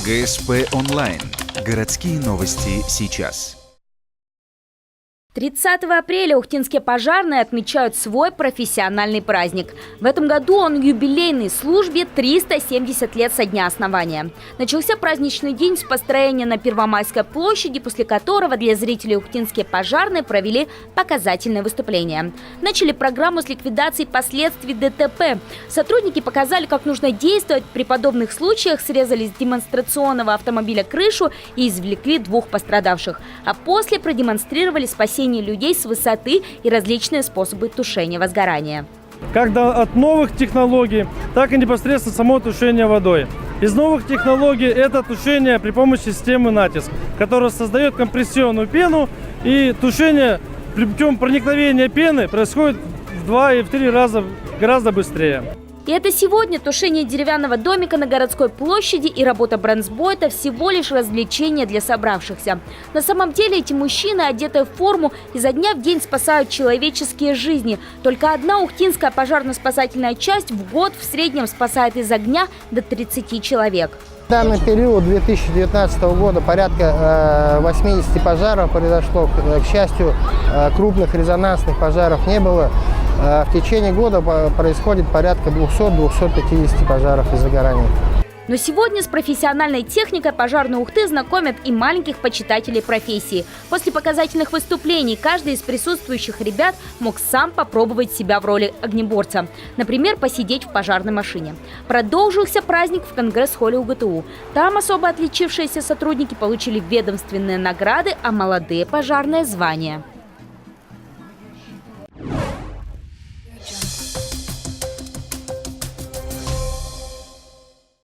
ГСП онлайн. Городские новости сейчас. 30 апреля ухтинские пожарные отмечают свой профессиональный праздник. В этом году он юбилейный, службе 370 лет со дня основания. Начался праздничный день с построения на Первомайской площади, после которого для зрителей ухтинские пожарные провели показательное выступление. Начали программу с ликвидации последствий ДТП. Сотрудники показали, как нужно действовать при подобных случаях, срезали с демонстрационного автомобиля крышу и извлекли 2 пострадавших. А после продемонстрировали спасение людей с высоты и различные способы тушения возгорания. Как от новых технологий, так и непосредственно само тушение водой. Из новых технологий это тушение при помощи системы натиск, которая создает компрессионную пену, и тушение путем проникновения пены происходит в 2 и в 3 раза гораздо быстрее. И это сегодня тушение деревянного домика на городской площади и работа бронзбойта всего лишь развлечение для собравшихся. На самом деле эти мужчины, одетые в форму, изо дня в день спасают человеческие жизни. Только одна ухтинская пожарно-спасательная часть в год в среднем спасает из огня до 30 человек. В данный период 2019 года порядка 80 пожаров произошло. К счастью, крупных резонансных пожаров не было. В течение года происходит порядка 200-250 пожаров и загораний. Но сегодня с профессиональной техникой пожарной Ухты знакомят и маленьких почитателей профессии. После показательных выступлений каждый из присутствующих ребят мог сам попробовать себя в роли огнеборца. Например, посидеть в пожарной машине. Продолжился праздник в Конгресс-холле УГТУ. Там особо отличившиеся сотрудники получили ведомственные награды, а молодые пожарные звания.